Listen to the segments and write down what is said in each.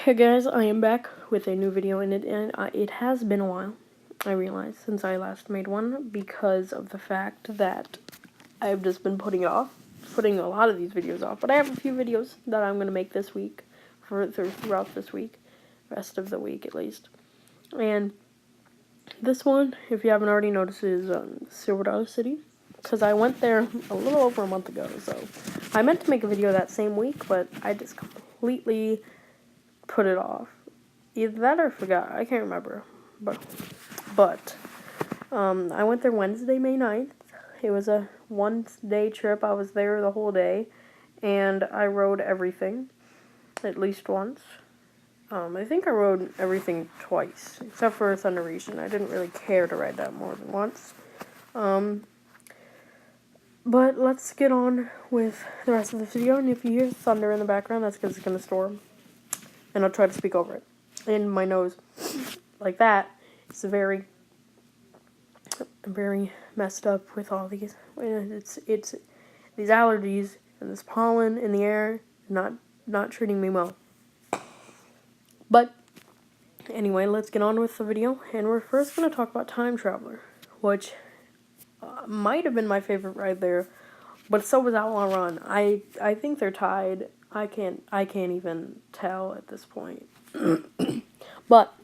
Hey guys, I am back with a new video, and it has been a while, I realize, since I last made one, because of the fact that I've just been putting a lot of these videos off, but I have a few videos that I'm going to make this week, throughout this week, rest of the week at least, and this one, if you haven't already noticed, is Silver Dollar City, because I went there a little over a month ago, so I meant to make a video that same week, but I just completely put it off. Either that or forgot. I can't remember. But I went there Wednesday, May 9th. It was a one-day trip. I was there the whole day, and I rode everything at least once. I think I rode everything twice, except for Thunderation. I didn't really care to ride that more than once. But let's get on with the rest of the video, and if you hear thunder in the background, that's because it's going to storm. And I'll try to speak over it. In my nose, like that, it's very messed up with all these. It's these allergies and this pollen in the air, not treating me well. But anyway, let's get on with the video, and we're first going to talk about Time Traveler, which might have been my favorite ride there, but so was Outlaw Run. I think they're tied. I can't even tell at this point. But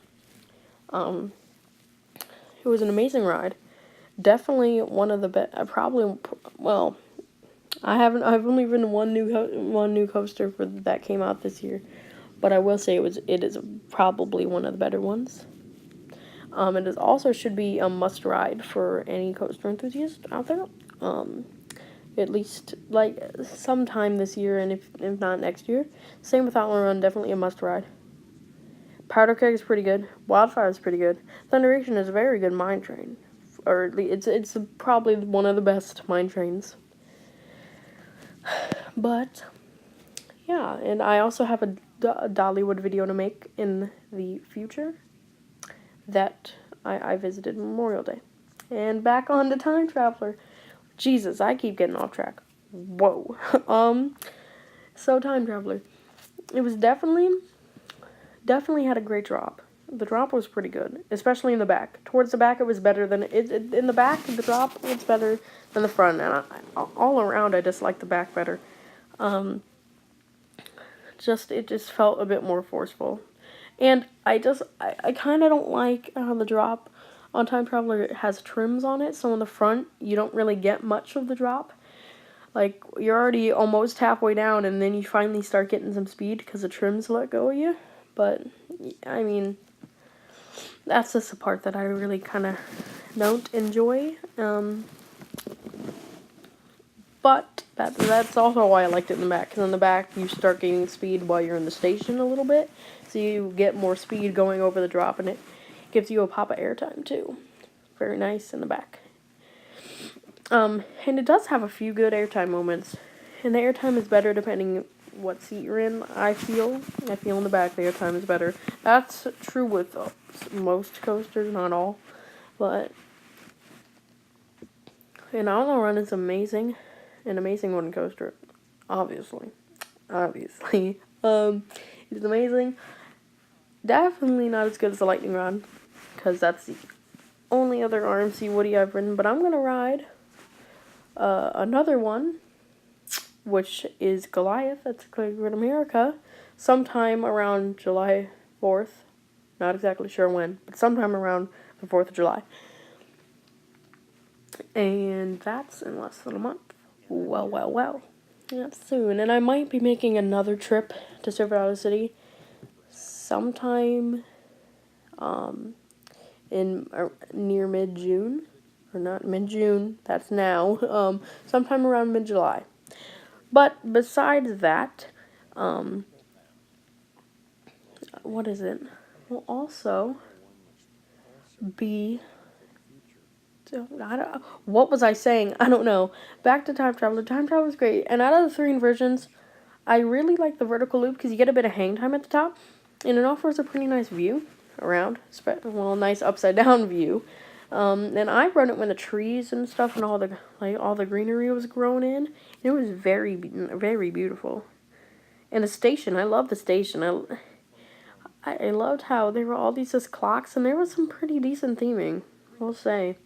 it was an amazing ride. Definitely one of the best. I've only ridden one new coaster that came out this year, but I will say it is probably one of the better ones. It also should be a must ride for any coaster enthusiast out there. At least, like, sometime this year, and if not next year. Same with Outlaw Run, definitely a must-ride. Powder Keg is pretty good. Wildfire is pretty good. Thunderation is a very good mine train. Or, it's probably one of the best mine trains. But, yeah, and I also have a Dollywood video to make in the future that I visited Memorial Day. And back on to Time Traveler. Jesus, I keep getting off track. Whoa. So Time Traveler. It was definitely had a great drop. The drop was pretty good, especially in the back. Towards the back, it was better than in the back. The drop was better than the front, and all around, I just liked the back better. It just felt a bit more forceful, and I kind of don't like how the drop on Time Traveler has trims on it, so in the front, you don't really get much of the drop. Like, you're already almost halfway down, and then you finally start getting some speed because the trims let go of you. But, I mean, that's just the part that I really kind of don't enjoy. But that's also why I liked it in the back, because in the back, you start gaining speed while you're in the station a little bit, so you get more speed going over the drop, and it gives you a pop of airtime, too. Very nice in the back. And it does have a few good airtime moments. And the airtime is better depending what seat you're in, I feel. In the back the airtime is better. That's true with most coasters, not all. But an Outlaw Run is amazing. An amazing wooden coaster. Obviously. It's amazing. Definitely not as good as the Lightning Rod, because that's the only other RMC Woody I've ridden, but I'm going to ride another one, which is Goliath. That's Great America, sometime around July 4th. Not exactly sure when, but sometime around the 4th of July. And that's in less than a month. Well. That's soon. And I might be making another trip to Silver Dollar City sometime near mid-June, or not mid-June, that's now, sometime around mid-July. But besides that, what is it? Will also be, what was I saying? I don't know. Back to Time Traveler. Time Traveler is great, and out of the 3 inversions, I really like the vertical loop, because you get a bit of hang time at the top, and it offers a pretty nice view around, nice upside down view. And I rode it when the trees and stuff and all the greenery was grown in. And it was very, very beautiful. And the station, I love the station. I loved how there were all these just clocks, and there was some pretty decent theming, I'll say.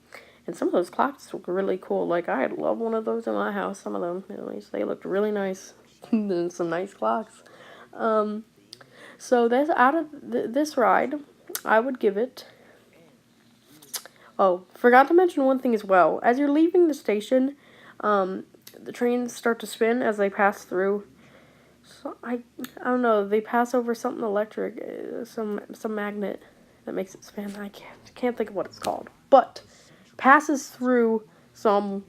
And some of those clocks look really cool. Like, I'd love one of those in my house. Some of them, at least, they looked really nice. And some nice clocks. So this out of this ride, I would give it. Oh, forgot to mention one thing as well. As you're leaving the station, the trains start to spin as they pass through. So I don't know. They pass over something electric, some magnet that makes it spin. I can't think of what it's called, but passes through some,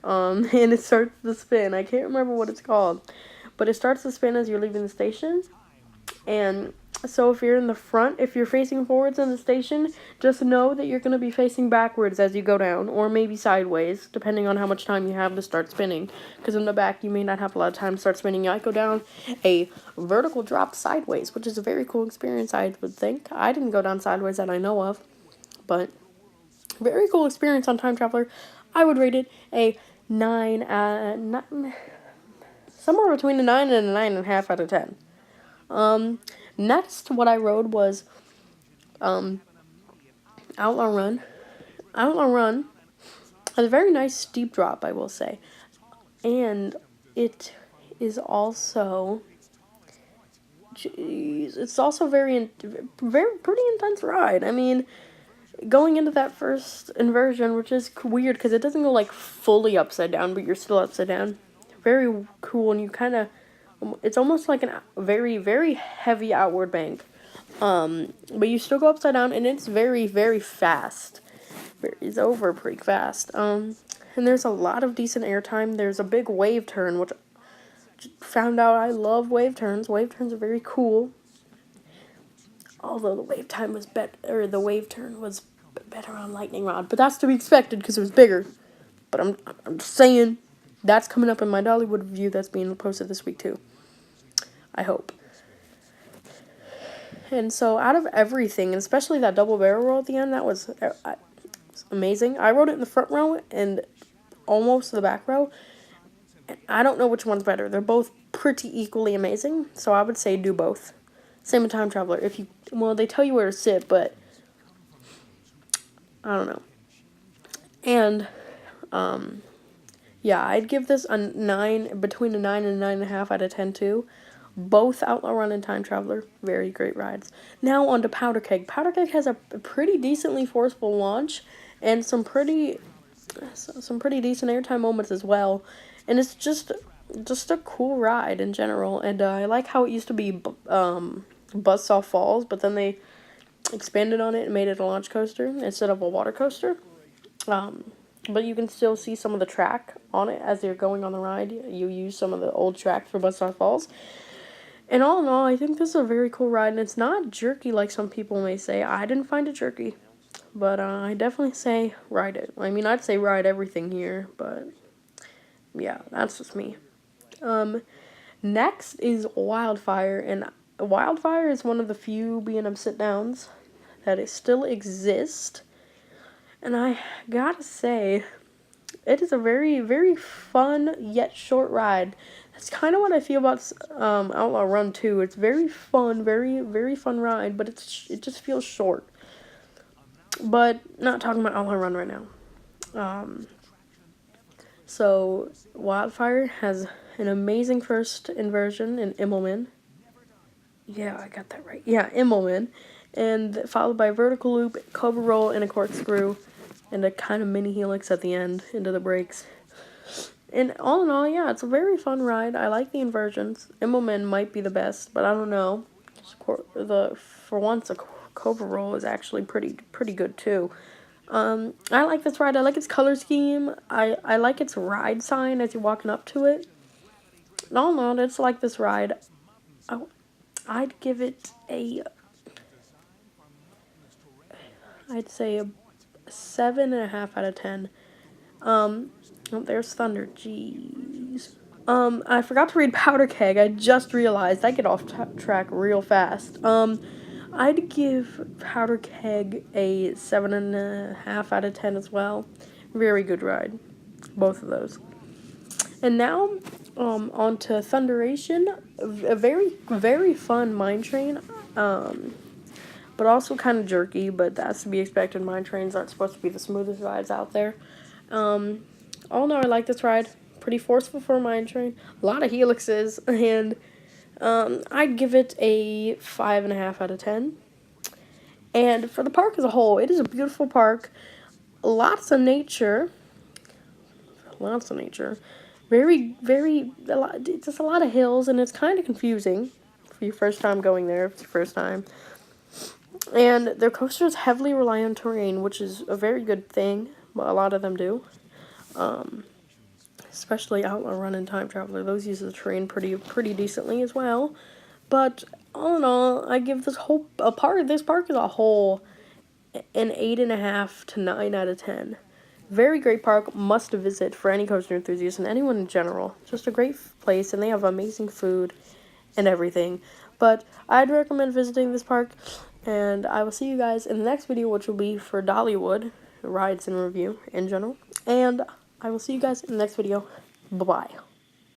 and it starts to spin. I can't remember what it's called, but it starts to spin as you're leaving the station. And so if you're in the front, if you're facing forwards in the station, just know that you're going to be facing backwards as you go down, or maybe sideways, depending on how much time you have to start spinning. Because in the back, you may not have a lot of time to start spinning. You might go down a vertical drop sideways, which is a very cool experience, I would think. I didn't go down sideways that I know of, but very cool experience on Time Traveler. I would rate it a 9, somewhere between a 9 and a 9.5 out of 10. Next, what I rode was, Outlaw Run. Outlaw Run has a very nice steep drop, I will say. And it is also, it's also pretty intense ride. I mean, going into that first inversion, which is weird because it doesn't go like fully upside down, but you're still upside down. Very cool, and you kind of, it's almost like a very, very heavy outward bank. But you still go upside down, and it's very, very fast. It's over pretty fast. And there's a lot of decent airtime. There's a big wave turn, which found out I love wave turns. Wave turns are very cool. Although the wave turn was better on Lightning Rod, but that's to be expected because it was bigger. But I'm just saying, that's coming up in my Dollywood review that's being posted this week too. I hope. And so out of everything, and especially that double barrel roll at the end, that was amazing. I rode it in the front row and almost the back row. I don't know which one's better. They're both pretty equally amazing, so I would say do both. Same with Time Traveler. They tell you where to sit, but I don't know. And yeah, I'd give this a 9, between a 9 and a 9.5 out of 10 too. Both Outlaw Run and Time Traveler, very great rides. Now on to Powder Keg. Powder Keg has a pretty decently forceful launch and some pretty decent airtime moments as well. And it's just a cool ride in general. And I like how it used to be Buzzsaw Falls, but then they expanded on it and made it a launch coaster instead of a water coaster. But you can still see some of the track on it as you're going on the ride. You use some of the old track for Buzzsaw Falls. And all in all, I think this is a very cool ride, and it's not jerky like some people may say. I didn't find it jerky, but I definitely say ride it. I mean, I'd say ride everything here, but yeah, that's just me. Next is Wildfire, and Wildfire is one of the few B&M sit-downs that still exist. And I gotta say, it is a very, very fun yet short ride. That's kind of what I feel about Outlaw Run too. It's very fun, very, very fun ride, but it just feels short. But not talking about Outlaw Run right now. So Wildfire has an amazing first inversion in Immelman. Yeah, I got that right. Yeah, Immelman. And followed by a vertical loop, Cobra Roll, and a corkscrew, and a kind of mini helix at the end into the brakes. And all in all, yeah, it's a very fun ride. I like the inversions. Immelman might be the best, but I don't know. For once, a Cobra Roll is actually pretty good too. I like this ride. I like its color scheme. I like its ride sign as you're walking up to it. And all in all, it's like this ride. I'd give it I'd say a 7.5 out of 10. Oh, there's Thunder. Jeez. I forgot to read Powder Keg. I just realized. I get off track real fast. I'd give Powder Keg a 7.5 out of 10 as well. Very good ride. Both of those. And now, on to Thunderation. A very, very fun mine train. but also kind of jerky, but that's to be expected. Mine trains aren't supposed to be the smoothest rides out there. All in all, I like this ride. Pretty forceful for a mine train. A lot of helixes, and I'd give it a 5.5 out of 10. And for the park as a whole, it is a beautiful park. Lots of nature. Very, just a lot of hills, and it's kind of confusing for your first time going there, if it's your first time. And their coasters heavily rely on terrain, which is a very good thing. Well, a lot of them do. Especially Outlaw Run and Time Traveler. Those use the terrain pretty decently as well. But all in all, I give this park as a whole an 8.5 to 9 out of 10. Very great park, must visit for any coaster enthusiast and anyone in general. Just a great place, and they have amazing food and everything. But I'd recommend visiting this park, and I will see you guys in the next video, which will be for Dollywood rides and review in general. And I will see you guys in the next video. Bye-bye.